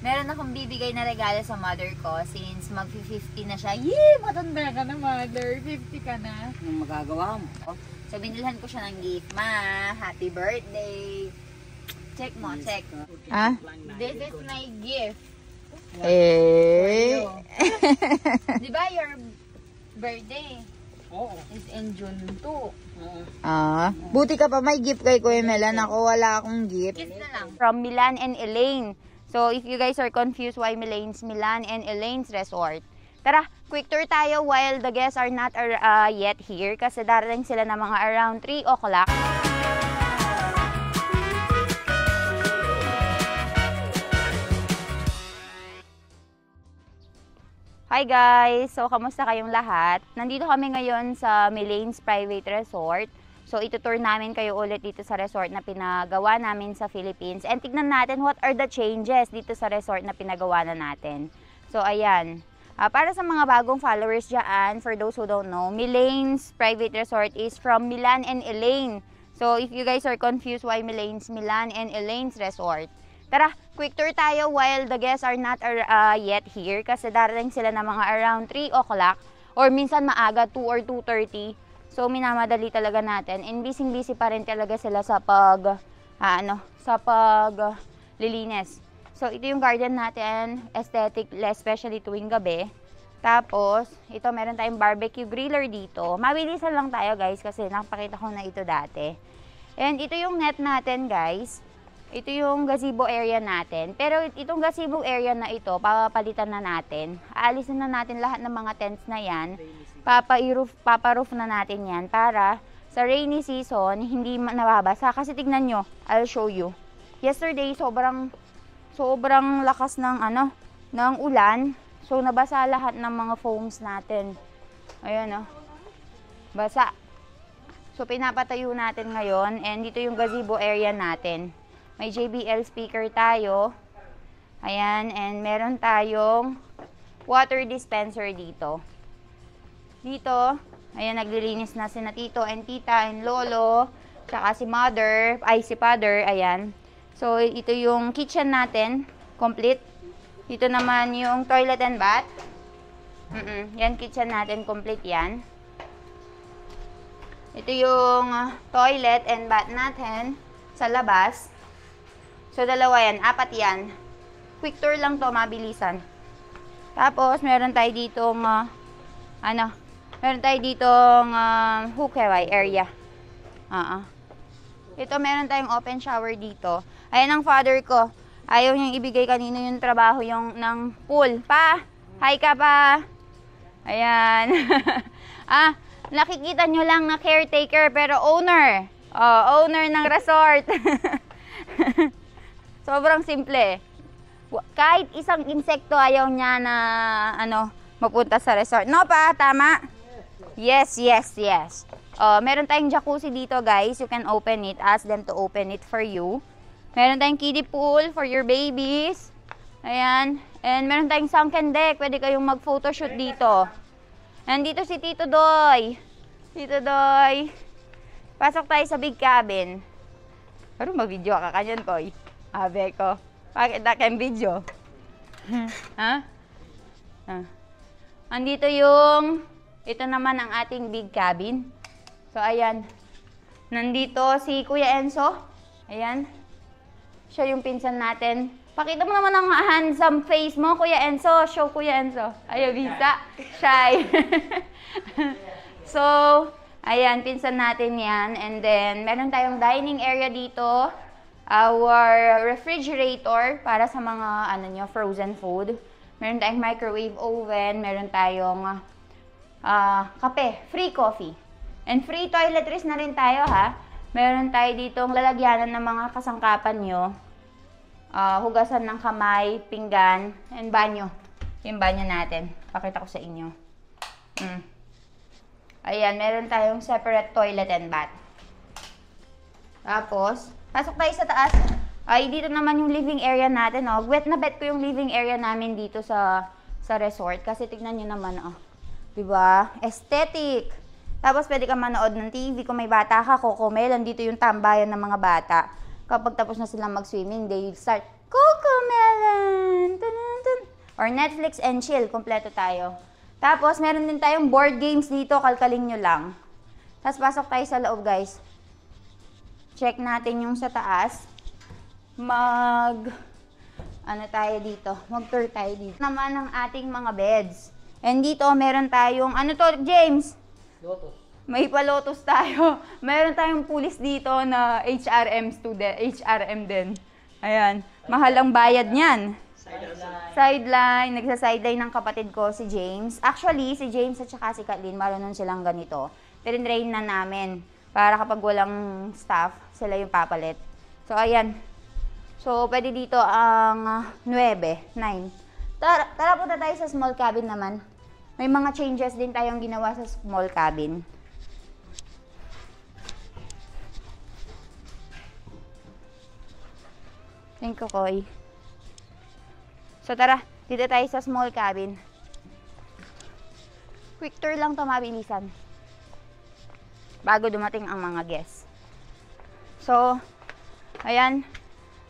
Meron akong bibigay na regalo sa mother ko since mag-50 na siya. Yee! Matanda ka na, mother. 50 ka na. Anong magagawa mo? So, binilhan ko siya ng gift. Ma, happy birthday! Check mo, check. Ah? This is my gift. Eh. Di ba your birthday Oo. is in June 2? Ah, buti ka pa may gift kay Kuya Melan. Ako wala akong gift. Gift na lang. From Milan and Elaine. So, if you guys are confused why Milan and Elaine's Resort, tara, quick tour tayo while the guests are not yet here kasi darating sila na mga around 3 o'clock. Hi guys! So, kamusta kayong lahat? Nandito kami ngayon sa Milan's Private Resort. So, itutour namin kayo ulit dito sa resort na pinagawa namin sa Philippines. And tignan natin what are the changes dito sa resort na pinagawa na natin. So, ayan. Para sa mga bagong followers dyan, for those who don't know, Milan's Private Resort is from Milan and Elaine. So, if you guys are confused why Milan and Elaine's Resort, tara, quick tour tayo while the guests are not yet here kasi darating sila na mga around 3 o'clock or minsan maaga, 2 or 2:30. So, minamadali talaga natin. And busy pa rin talaga sila sa lilinis. So, ito yung garden natin, aesthetic, especially tuwing gabi. Tapos, ito meron tayong barbecue griller dito. Mabilisan lang tayo guys kasi nakapakita ko na ito dati. And ito yung net natin guys. Ito yung gazebo area natin. Pero itong gazebo area na ito, papalitan na natin. Aalisin na natin lahat ng mga tents na yan. Papa-roof na natin yan para sa rainy season, hindi nababasa. Kasi tignan nyo, I'll show you. Yesterday, sobrang lakas ng ulan. So, nabasa lahat ng mga foams natin. Ayan, basa. So, pinapatayo natin ngayon. And dito yung gazebo area natin. May JBL speaker tayo. Ayan, and meron tayong water dispenser dito. Dito, ayan, naglilinis na si Tito and Tita and Lolo, tsaka si Mother, si Father, ayan. So, ito yung kitchen natin, complete. Dito naman yung toilet and bath. Yan, kitchen natin, complete yan. Ito yung toilet and bath natin sa labas. So, dalawa yan, 4 yan. Quick tour lang to, mabilisan. Tapos, meron tayo ditong, meron tayo ditong hookaway area. Ito, meron tayong open shower dito. Ayan ang father ko. Ayaw niyang ibigay kanino yung trabaho ng pool. Pa! Hi ka pa! Ayan. Nakikita nyo lang na caretaker pero owner. Owner ng resort. Sobrang simple. Kahit isang insekto ayaw niya na mapunta sa resort. No pa? Tama? Yes. Meron tayong jacuzzi dito guys. You can open it. Ask them to open it for you. Meron tayong kiddie pool for your babies. Ayan. And meron tayong sunken deck. Pwede kayong mag-photoshoot dito. Nandito si Tito Doy. Tito Doy. Pasok tayo sa big cabin. Pero mag-video ka kanyan, Koy. Abe ko. Bakit na kayong video? Andito yung, ito naman ang ating big cabin. So, ayan. Nandito si Kuya Enzo. Ayan. Siya yung pinsan natin. Pakita mo naman ang handsome face mo, Kuya Enzo. Show, Kuya Enzo. Ayaw, bisa. Shy. So, ayan, pinsan natin yan. And then, meron tayong dining area dito. Our refrigerator para sa mga frozen food. Meron tayong microwave oven, meron tayong kape, free coffee. And free toiletries na rin tayo ha. Meron tayo ditong lalagyanan ng mga kasangkapan nyo. Hugasan ng kamay, pinggan, and banyo. Yung banyo natin. Pakita ko sa inyo. Ayan, meron tayong separate toilet and bath. Tapos, pasok tayo sa taas. Ay, dito naman yung living area natin, oh. Wet na bet ko yung living area namin dito sa resort. Kasi tignan nyo naman, oh. Diba? Aesthetic. Tapos, pwede ka manood ng TV. Kung may bata ka, Cocomelon, dito yung tambayan ng mga bata. Kapag tapos na silang mag-swimming, they start Cocomelon! Tun-tun-tun. Or Netflix and chill, kompleto tayo. Tapos, meron din tayong board games dito, kalkalin nyo lang. Tapos, pasok tayo sa loob, guys. Check natin yung sa taas. Tayo dito. Mag-tour tayo dito. Naman ang ating mga beds. And dito, meron tayong, ano to, James? Lotus. May pa-Lotus tayo. Meron tayong pulis dito na HRM student. HRM din. Ayan. Mahal ang bayad niyan. Sideline. Nagsa-sideline ng kapatid ko, si James. Actually, si James at saka si Kathleen, marunong silang ganito. Tinrain na namin. Para kapag walang staff, sila yung papalit. So, ayan. So, pwede dito ang 9. Tara punta tayo sa small cabin naman. May mga changes din tayong ginawa sa small cabin. Thank you, Koy. So, tara. Dito tayo sa small cabin. Quick tour lang to, mabilisan. Bago dumating ang mga guests. So, ayan.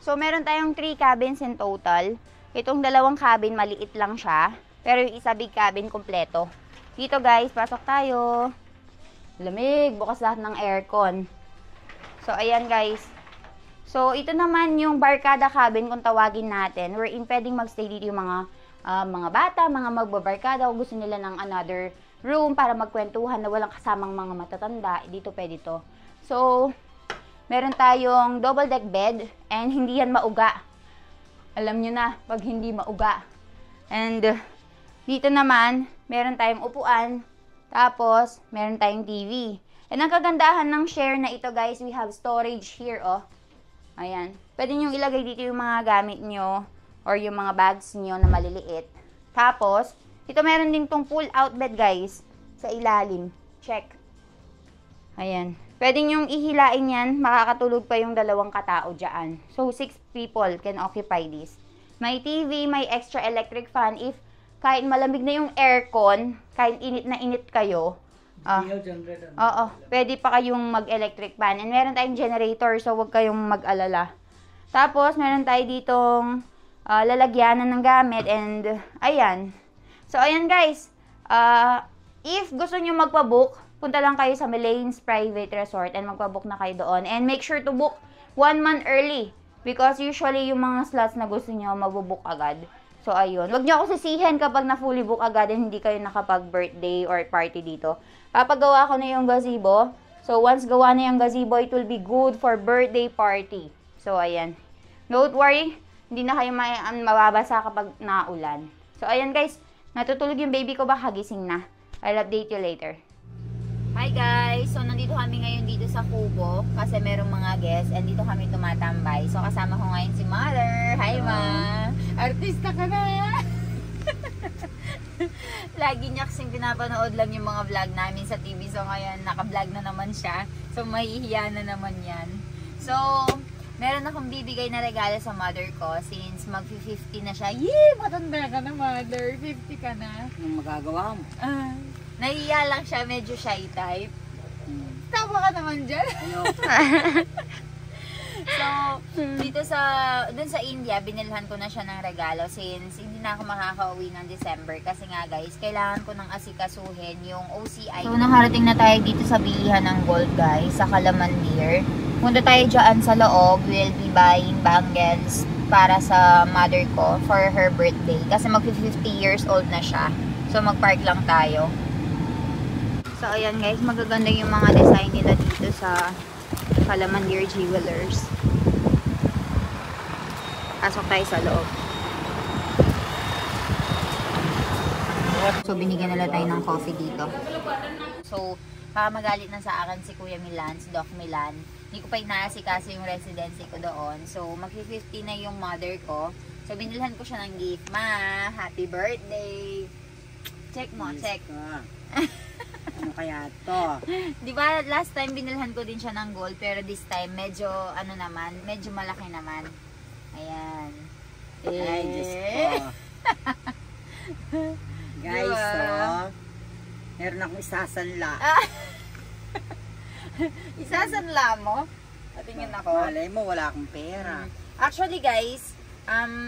So, meron tayong 3 cabins in total. Itong 2 cabin, maliit lang siya. Pero yung isa big cabin, kompleto. Dito guys, pasok tayo. Lamig, bukas lahat ng aircon. So, ayan guys. So, ito naman yung barkada cabin kung tawagin natin. Wherein pwedeng magstay dito yung mga bata, mga magbabarkada. O gusto nila ng another room para magkwentuhan na walang kasamang mga matatanda. Dito pwede to. So, meron tayong double deck bed and hindi yan mauga. Alam nyo na, pag hindi mauga. And dito naman, meron tayong upuan. Tapos, meron tayong TV. And ang kagandahan ng share na ito guys, we have storage here, oh. Ayan. Pwede nyo ilagay dito yung mga gamit nyo or yung mga bags nyo na maliliit. Tapos, ito meron din tong pull-out bed guys sa ilalim. Check. Ayan. Pwede nyong ihilain yan, makakatulog pa yung 2 katao dyan. So, 6 people can occupy this. May TV, may extra electric fan. If kahit malamig na yung aircon, kahit init na init kayo, oo, pwede pa kayong mag-electric fan. And meron tayong generator, so huwag kayong mag-alala. Tapos, meron tayo ditong lalagyanan ng gamit. And, ayan. So, ayan guys. If gusto nyo magpabook, punta lang kayo sa Melane's Private Resort and magpabook na kayo doon. And make sure to book 1 month early. Because usually yung mga slots na gusto nyo, mabubook agad. So, ayun. Huwag nyo ako sisihin kapag na-fully book agad and hindi kayo nakapag-birthday or party dito. Papagawa ko na yung gazebo. So, once gawa na yung gazebo, it will be good for birthday party. So, ayan. Don't worry, hindi na kayo mababasa kapag naulan. So, ayan guys. Natutulog yung baby ko, baka gising na. I'll update you later. Hi guys! So, nandito kami ngayon dito sa Kubo kasi merong mga guests and dito kami tumatambay. So, kasama ko ngayon si Mother. Hi, Ma! Artista ka na! Lagi niya kasing pinapanood lang yung mga vlog namin sa TV. So, ngayon, naka-vlog na naman siya. So, mahihiya na naman yan. So, meron akong bibigay na regalo sa mother ko since mag-50 na siya. Yee! Matanda ka na, Mother! 50 ka na. Anong magagawa mo? Nahiya lang siya, medyo shy type. Tama ka naman dyan. So, dito dun sa India, binilhan ko na siya ng regalo since hindi na ako makakauwi ng December. Kasi nga guys, kailangan ko ng asikasuhin yung OCI. So, nakarating na tayo dito sa bilihan ng gold guys, sa Kalamandir. Punta tayo dyan sa loob, we'll be buying bangles para sa mother ko for her birthday. Kasi mag-50 years old na siya. So, mag-park lang tayo. So, ayan guys, magaganda yung mga design nila dito sa Kalamandir Jewelers. Pasok tayo sa loob. So, binigyan nila tayo ng coffee dito. So, magalit na sa akin si Kuya Milan, si Doc Milan. Hindi ko pa inaasikaso yung residency ko doon. So, mag-50 na yung mother ko. So, binilhan ko siya ng gift. Ma, happy birthday! Check mo, check. Ano kaya to? Di ba last time binilhan ko din siya ng gold pero this time medyo ano naman, medyo malaki naman. Ayan. Ay, Diyos ko. Guys, Diba? meron akong isasanla. Isasanla mo? Patingin ako. Malay mo, wala akong pera. Actually guys,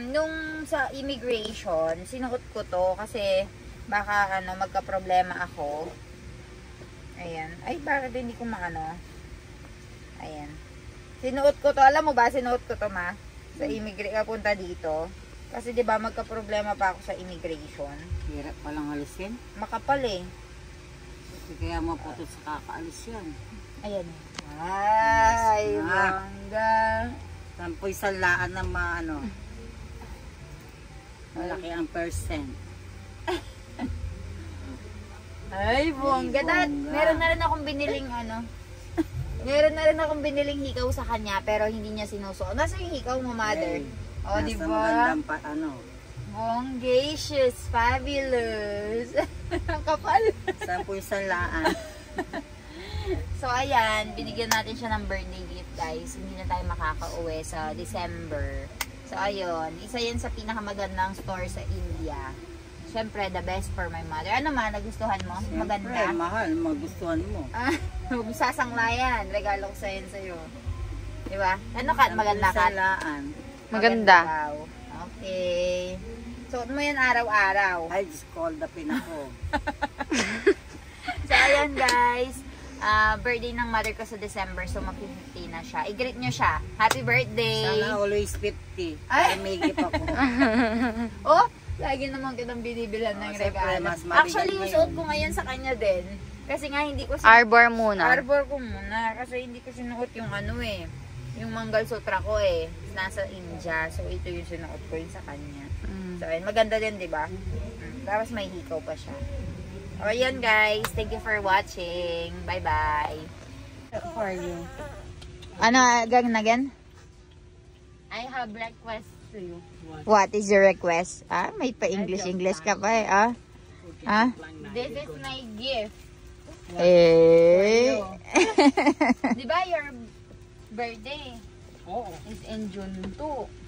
Nung sa immigration, sinuot ko to kasi baka magka-problema ako. Ayan. Ay, bakit hindi ko maano? Ayan. Sinuot ko to. Alam mo ba, sinuot ko to, ma? Sa punta dito. Kasi 'di ba magka-problema pa ako sa immigration. Hirap palang alisin. Makapal eh. Kasi kaya maputot sa kakaalis yan. Ayan. Ay, Ah. bangga. Sampoy salaan ng malaki ang percent. Ay, bongga. bongga. Meron na rin akong biniling meron na rin akong biniling hikaw sa kanya pero hindi niya sinusuot. Nasa yung hikaw mo, mother? O, Nasa di ba? magandang Bonggacious, fabulous. Ang kapal. Sampoy salaan. So, ayan. Binigyan natin siya ng birthday gift, guys. Hindi na tayo makaka-uwi sa December. So, ayun. Isa yan sa pinakamagandang store sa India. Siyempre, the best for my mother. Ano man, nagustuhan mo? Maganda? Siyempre, mahal. Magustuhan mo. Huwag sasanglayan. Regalo ko sa'yo. Diba? Ano ka? Maganda ka? Salaan. Maganda. daw. Okay. Suot mo yan araw-araw. I just called the pin ako. So, ayan guys. Birthday ng mother ko sa December. So, mag-50 na siya. I-greet nyo siya. Happy birthday! Sana always 50. Ay! Para may gift ako. Oh! Lagi naman kitang binibilan ng siyempre, regalo. mas mabigat Actually, yung ngayon. suot ko ngayon sa kanya din. Kasi nga, hindi ko Arbor muna. Arbor ko muna. Kasi hindi ko sinuot yung yung Mangal Sutra ko eh. Nasa India. So, ito yung sinuot ko yung sa kanya. So, ayun. Maganda din, di ba? Tapos may hikaw pa siya. O, yan guys. Thank you for watching. Bye-bye. For you. Ano, again? I have request to you. What is your request? May pa-English ka pa eh, This is my gift. Eh. Di ba your birthday is in June 2?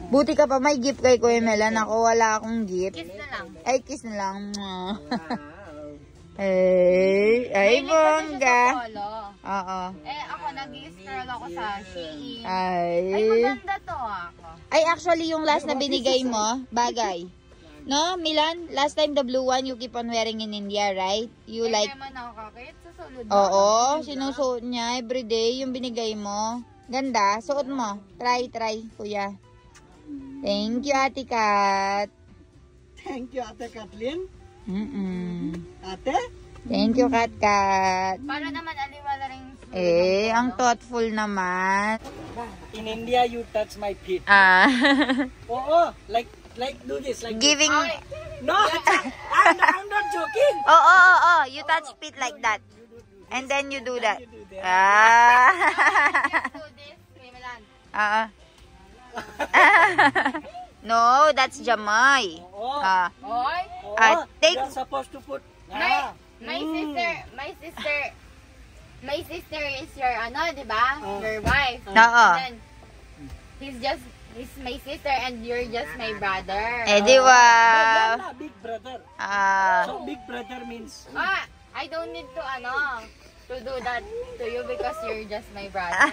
Buti ka pa may gift kay Kuya Melan. Ako wala akong gift. Kiss na lang. Ay, kiss na lang. Wow. Ay, bongga. Oo. Eh, ako nag-i-scroll ako sa Shein. Ay. Ay, maganda to ako. Ay, actually, yung last na binigay mo, bagay. No, Milan? Last time, the blue one, you keep on wearing in India, right? You like... Ay, naman ako kakit. Susulod na. Oo, sinusuot niya everyday yung binigay mo. Ganda. Suot mo. Try, kuya. Thank you, Ate Kat. Thank you, Ate Kathleen. Ate? Thank you, Kat. Para naman aliwala rin. Eh, ang thoughtful naman. In India, you touch my feet. Oh, like do this, like Giving... this. No, I'm not joking. Oh. You touch feet like that. And then you do that. Do this, Milan. No, that's Jamay. Oy, Take... You're supposed to put. my sister is your di ba? Your wife. Oo. And then, he's my sister and you're just my brother. Eh, di But ba? you're not big brother. So big brother means. I don't need to to do that to you because you're just my brother.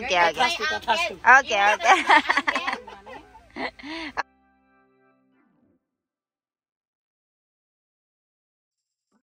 Okay. You're just my uncle. Okay.